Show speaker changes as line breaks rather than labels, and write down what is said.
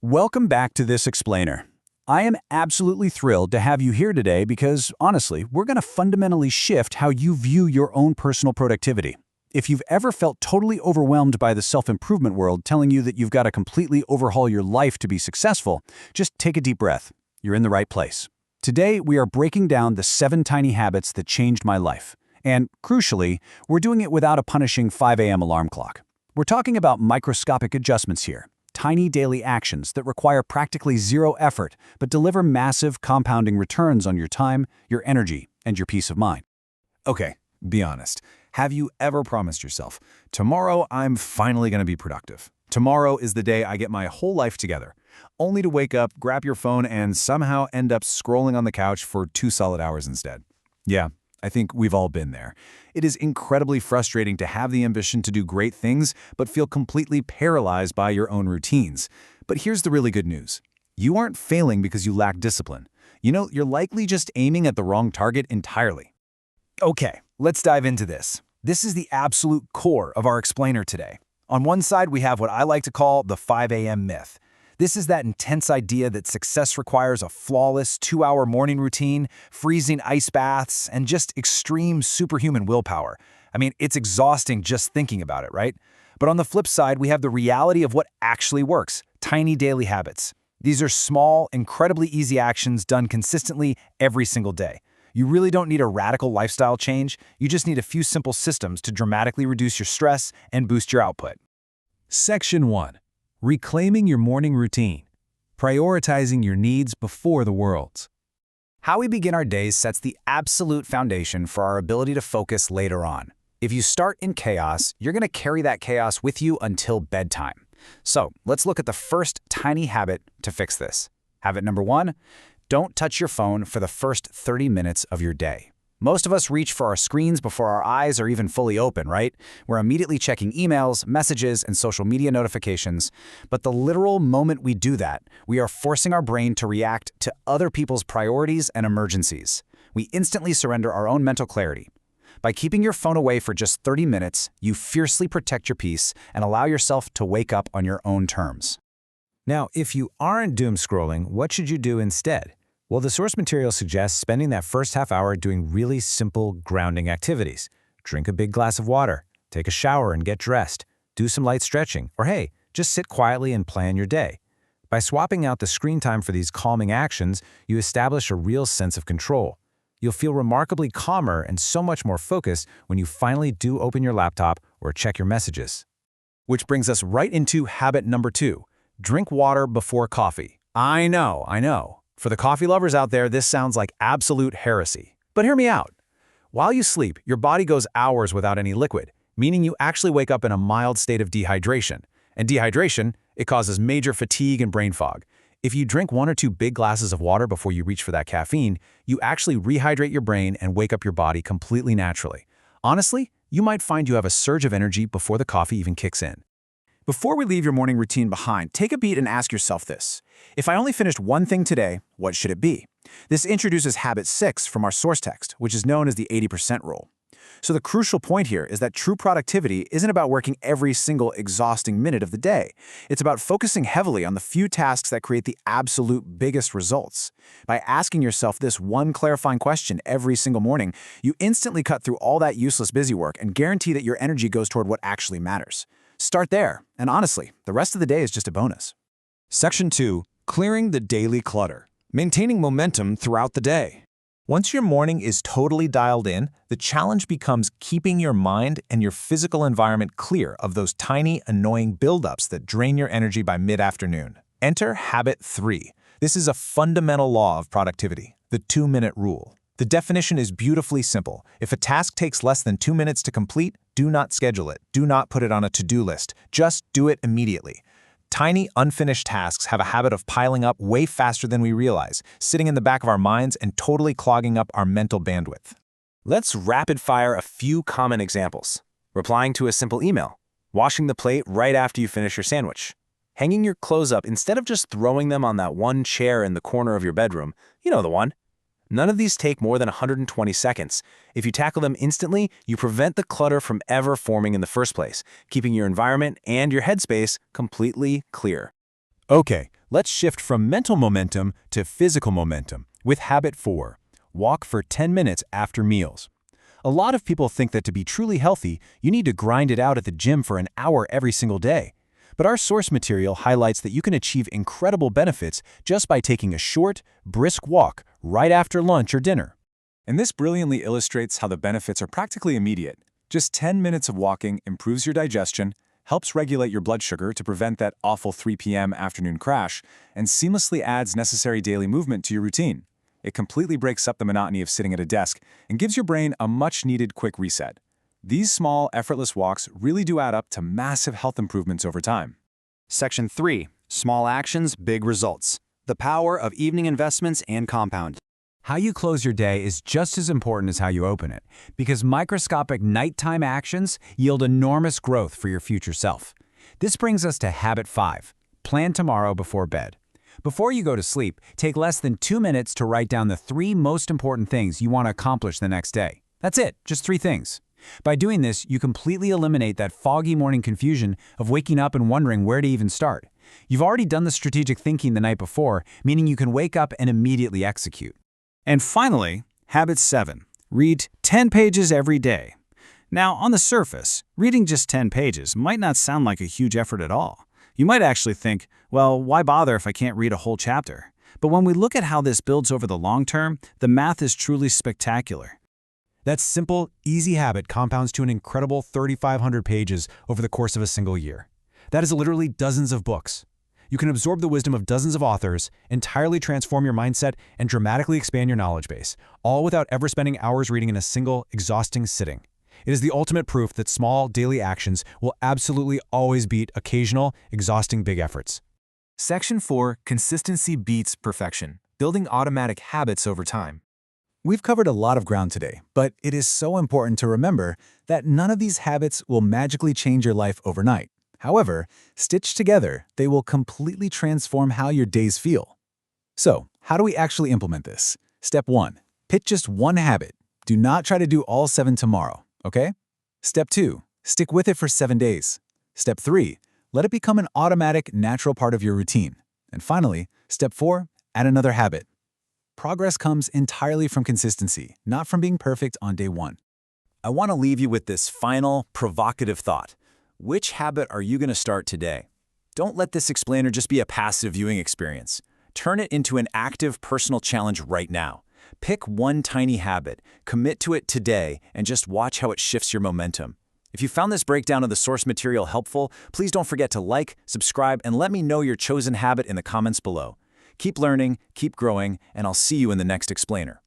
Welcome back to This Explainer. I am absolutely thrilled to have you here today because, honestly, we're going to fundamentally shift how you view your own personal productivity. If you've ever felt totally overwhelmed by the self-improvement world telling you that you've got to completely overhaul your life to be successful, just take a deep breath. You're in the right place. Today, we are breaking down the 7 tiny habits that changed my life. And, crucially, we're doing it without a punishing 5 a.m. alarm clock. We're talking about microscopic adjustments here. Tiny daily actions that require practically zero effort but deliver massive compounding returns on your time, your energy, and your peace of mind.
Okay, be honest. Have you ever promised yourself, tomorrow I'm finally going to be productive? Tomorrow is the day I get my whole life together, only to wake up, grab your phone, and somehow end up scrolling on the couch for 2 solid hours instead. Yeah, I think we've all been there. It is incredibly frustrating to have the ambition to do great things, but feel completely paralyzed by your own routines. But here's the really good news. You aren't failing because you lack discipline. You're likely just aiming at the wrong target entirely.
Okay, let's dive into this. This is the absolute core of our explainer today. On one side, we have what I like to call the 5 a.m. myth. This is that intense idea that success requires a flawless 2-hour morning routine, freezing ice baths, and just extreme superhuman willpower. I mean, it's exhausting just thinking about it, right? But on the flip side, we have the reality of what actually works, tiny daily habits. These are small, incredibly easy actions done consistently every single day. You really don't need a radical lifestyle change, you just need a few simple systems to dramatically reduce your stress and boost your output.
Section 1. Reclaiming your morning routine. Prioritizing your needs before the world's.
How we begin our days sets the absolute foundation for our ability to focus later on. If you start in chaos, you're going to carry that chaos with you until bedtime. So let's look at the first tiny habit to fix this. Habit number 1, don't touch your phone for the first 30 minutes of your day. Most of us reach for our screens before our eyes are even fully open, right? We're immediately checking emails, messages, and social media notifications. But the literal moment we do that, we are forcing our brain to react to other people's priorities and emergencies. We instantly surrender our own mental clarity. By keeping your phone away for just 30 minutes, you fiercely protect your peace and allow yourself to wake up on your own terms.
Now, if you aren't doom scrolling, what should you do instead? Well, the source material suggests spending that first half hour doing really simple, grounding activities. Drink a big glass of water, take a shower and get dressed, do some light stretching, or hey, just sit quietly and plan your day. By swapping out the screen time for these calming actions, you establish a real sense of control. You'll feel remarkably calmer and so much more focused when you finally do open your laptop or check your messages.
Which brings us right into habit number 2. Drink water before coffee. I know. For the coffee lovers out there, this sounds like absolute heresy. But hear me out. While you sleep, your body goes hours without any liquid, meaning you actually wake up in a mild state of dehydration. And dehydration, it causes major fatigue and brain fog. If you drink 1 or 2 big glasses of water before you reach for that caffeine, you actually rehydrate your brain and wake up your body completely naturally. Honestly, you might find you have a surge of energy before the coffee even kicks in.
Before we leave your morning routine behind, take a beat and ask yourself this. If I only finished one thing today, what should it be? This introduces habit 6 from our source text, which is known as the 80% rule. So the crucial point here is that true productivity isn't about working every single exhausting minute of the day. It's about focusing heavily on the few tasks that create the absolute biggest results. By asking yourself this one clarifying question every single morning, you instantly cut through all that useless busy work and guarantee that your energy goes toward what actually matters. Start there, and honestly, the rest of the day is just a bonus.
Section 2. Clearing the daily clutter. Maintaining momentum throughout the day.
Once your morning is totally dialed in, the challenge becomes keeping your mind and your physical environment clear of those tiny, annoying buildups that drain your energy by mid-afternoon. Enter habit 3. This is a fundamental law of productivity, the 2-minute rule. The definition is beautifully simple. If a task takes less than 2 minutes to complete, do not schedule it. Do not put it on a to-do list. Just do it immediately. Tiny, unfinished tasks have a habit of piling up way faster than we realize, sitting in the back of our minds and totally clogging up our mental bandwidth.
Let's rapid-fire a few common examples. Replying to a simple email, washing the plate right after you finish your sandwich, hanging your clothes up instead of just throwing them on that one chair in the corner of your bedroom, you know the one. None of these take more than 120 seconds. If you tackle them instantly, you prevent the clutter from ever forming in the first place, keeping your environment and your headspace completely clear.
Okay, Let's shift from mental momentum to physical momentum with habit 4. Walk for 10 minutes after meals. A lot of people think that to be truly healthy, you need to grind it out at the gym for an hour every single day. But our source material highlights that you can achieve incredible benefits just by taking a short, brisk walk right after lunch or dinner.
And this brilliantly illustrates how the benefits are practically immediate. Just 10 minutes of walking improves your digestion, helps regulate your blood sugar to prevent that awful 3 p.m. afternoon crash, and seamlessly adds necessary daily movement to your routine. It completely breaks up the monotony of sitting at a desk and gives your brain a much-needed quick reset. These small, effortless walks really do add up to massive health improvements over time.
Section 3. Small actions, big results. The power of evening investments and compound.
How you close your day is just as important as how you open it, because microscopic nighttime actions yield enormous growth for your future self. This brings us to habit 5. Plan tomorrow before bed. Before you go to sleep, take less than 2 minutes to write down the 3 most important things you want to accomplish the next day. That's it, just 3 things. By doing this, you completely eliminate that foggy morning confusion of waking up and wondering where to even start. You've already done the strategic thinking the night before, meaning you can wake up and immediately execute.
And finally, habit 7. Read 10 pages every day. Now, on the surface, reading just 10 pages might not sound like a huge effort at all. You might actually think, well, why bother if I can't read a whole chapter? But when we look at how this builds over the long term, the math is truly spectacular. That simple, easy habit compounds to an incredible 3,500 pages over the course of a single year. That is literally dozens of books. You can absorb the wisdom of dozens of authors, entirely transform your mindset, and dramatically expand your knowledge base, all without ever spending hours reading in a single, exhausting sitting. It is the ultimate proof that small, daily actions will absolutely always beat occasional, exhausting big efforts.
Section 4. Consistency beats perfection. Building automatic habits over time.
We've covered a lot of ground today, but it is so important to remember that none of these habits will magically change your life overnight. However, stitched together, they will completely transform how your days feel. So, how do we actually implement this? Step 1. Pick just one habit. Do not try to do all 7 tomorrow, okay? Step 2. Stick with it for 7 days. Step 3. Let it become an automatic, natural part of your routine. And finally, Step 4. Add another habit. Progress comes entirely from consistency, not from being perfect on day 1.
I want to leave you with this final, provocative thought. Which habit are you going to start today? Don't let this explainer just be a passive viewing experience. Turn it into an active personal challenge right now. Pick one tiny habit, commit to it today, and just watch how it shifts your momentum. If you found this breakdown of the source material helpful, please don't forget to like, subscribe, and let me know your chosen habit in the comments below. Keep learning, keep growing, and I'll see you in the next explainer.